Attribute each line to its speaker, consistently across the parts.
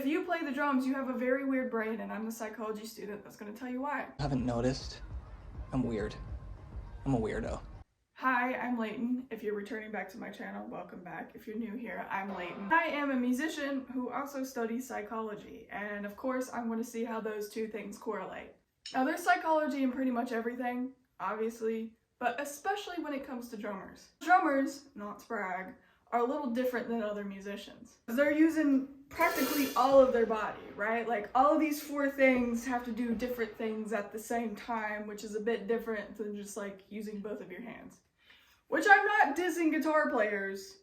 Speaker 1: you play the drums, you have a very weird brain, and I'm the psychology student that's going to tell you why.
Speaker 2: Haven't noticed? I'm weird. I'm a weirdo.
Speaker 1: Hi, I'm Layton. If you're returning back to my channel, welcome back. If you're new here, I'm Layton. I am a musician who also studies psychology, and of course I'm going to see how those two things correlate. Now there's psychology in pretty much everything, obviously, but especially when it comes to drummers. Drummers, not to brag, are a little different than other musicians. They're using practically all of their body, right? Like all of these four things have to do different things at the same time, which is a bit different than just like using both of your hands. Which I'm not dissing guitar players,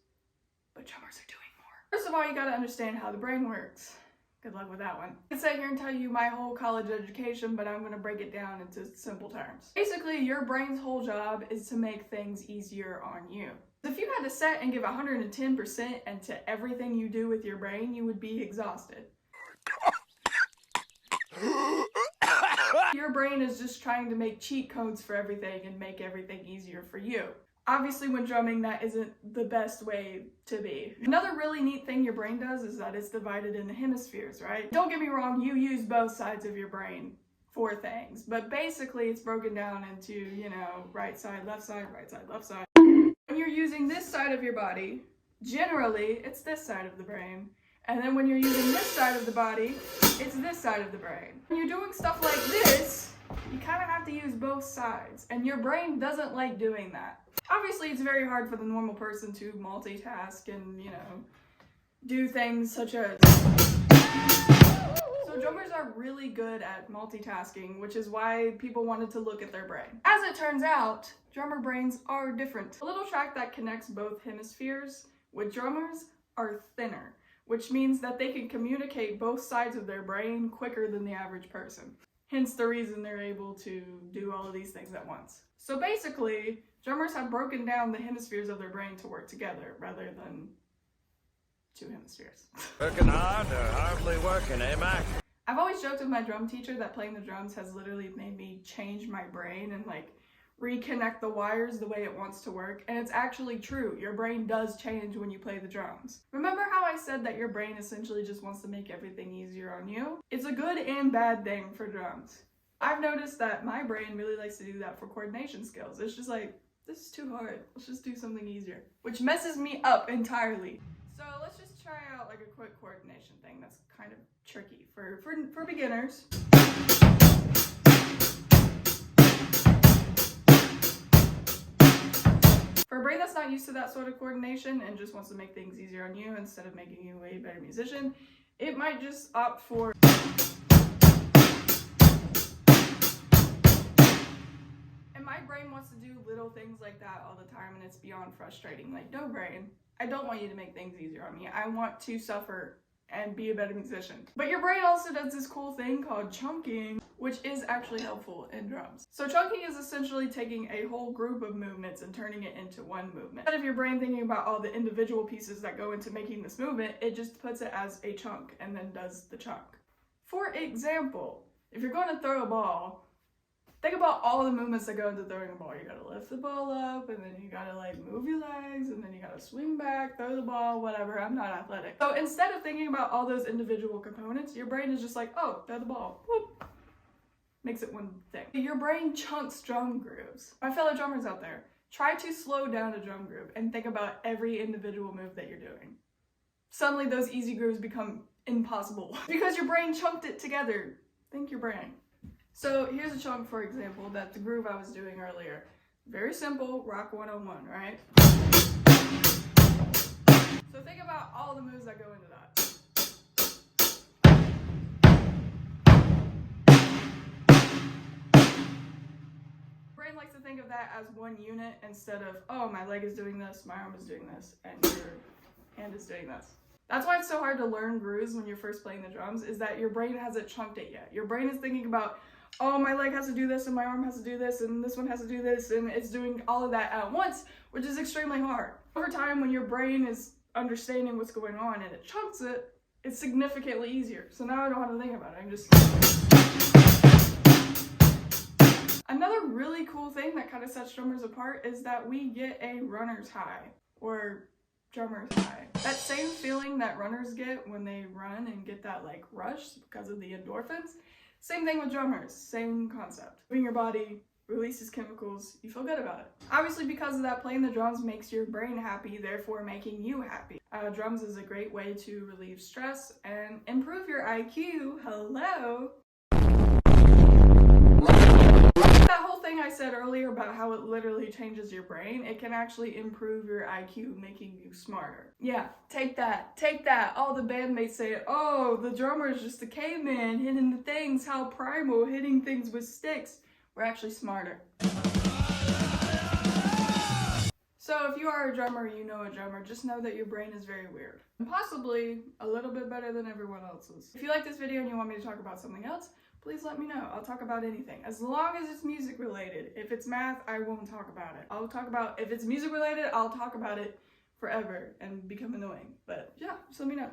Speaker 1: but drummers are doing more. First of all, you gotta understand how the brain works. Good luck with that one. I could sit here and tell you my whole college education, but I'm gonna break it down into simple terms. Basically, your brain's whole job is to make things easier on you. If you had to sit and give 110% into everything you do with your brain, you would be exhausted. Your brain is just trying to make cheat codes for everything and make everything easier for you. Obviously, when drumming, that isn't the best way to be. Another really neat thing your brain does is that it's divided into hemispheres, right? Don't get me wrong, you use both sides of your brain for things, but basically it's broken down into, you know, right side, left side, right side, left side. When you're using this side of your body, generally it's this side of the brain. And then when you're using this side of the body, it's this side of the brain. When you're doing stuff like this, you kind of have to use both sides, and your brain doesn't like doing that. Obviously, it's very hard for the normal person to multitask and, you know, do things such as... So drummers are really good at multitasking, which is why people wanted to look at their brain. As it turns out, drummer brains are different. A little track that connects both hemispheres with drummers are thinner, which means that they can communicate both sides of their brain quicker than the average person. Hence the reason they're able to do all of these things at once. So basically, drummers have broken down the hemispheres of their brain to work together rather than two hemispheres.
Speaker 3: Working hard or hardly working, eh, Mac?
Speaker 1: I've always joked with my drum teacher that playing the drums has literally made me change my brain and like reconnect the wires the way it wants to work, and it's actually true. Your brain does change when you play the drums. Remember how I said that your brain essentially just wants to make everything easier on you? It's a good and bad thing for drums. I've noticed that my brain really likes to do that for coordination skills. It's just like, this is too hard, let's just do something easier, which messes me up entirely. So let's just try out like a quick coordination thing that's kind of tricky for beginners. For a brain that's not used to that sort of coordination and just wants to make things easier on you instead of making you a way better musician, it might just opt for... And my brain wants to do little things like that all the time, and it's beyond frustrating. Like, no brain, I don't want you to make things easier on me. I want to suffer and be a better musician. But your brain also does this cool thing called chunking, which is actually helpful in drums. So chunking is essentially taking a whole group of movements and turning it into one movement. Instead of your brain thinking about all the individual pieces that go into making this movement, it just puts it as a chunk and then does the chunk. For example, if you're going to throw a ball, think about all the movements that go into throwing a ball. You gotta lift the ball up, and then you gotta like move your legs, and then you gotta swing back, throw the ball, whatever. I'm not athletic. So instead of thinking about all those individual components, your brain is just like, oh, throw the ball. Whoop. Makes it one thing. Your brain chunks drum grooves. My fellow drummers out there, try to slow down a drum groove and think about every individual move that you're doing. Suddenly those easy grooves become impossible because your brain chunked it together. Think your brain. So here's a chunk, for example, that the groove I was doing earlier. Very simple, rock 101, right? So think about all the moves that go into that. Brain likes to think of that as one unit instead of, oh, my leg is doing this, my arm is doing this, and your hand is doing this. That's why it's so hard to learn grooves when you're first playing the drums, is that your brain hasn't chunked it yet. Your brain is thinking about, oh, my leg has to do this, and my arm has to do this, and this one has to do this, and it's doing all of that at once, which is extremely hard. Over time, when your brain is understanding what's going on and it chunks it, it's significantly easier. So now I don't have to think about it. I'm just... Another really cool thing that kind of sets drummers apart is that we get a runner's high, or drummers high. That same feeling that runners get when they run and get that like rush because of the endorphins. Same thing with drummers, same concept. Moving your body releases chemicals, you feel good about it. Obviously because of that, playing the drums makes your brain happy, therefore making you happy. Drums is a great way to relieve stress and improve your IQ. Hello! That whole thing I said earlier about how it literally changes your brain, it can actually improve your IQ, making you smarter. Yeah, take that, take that. All the bandmates say, oh, the drummer is just a caveman hitting the things, how primal, hitting things with sticks. We're actually smarter. So if you are a drummer, you know a drummer, just know that your brain is very weird. And possibly a little bit better than everyone else's. If you like this video and you want me to talk about something else, please let me know. I'll talk about anything. As long as it's music related. If it's math, I won't talk about it. I'll talk about, if it's music related, I'll talk about it forever and become annoying. But yeah, just let me know.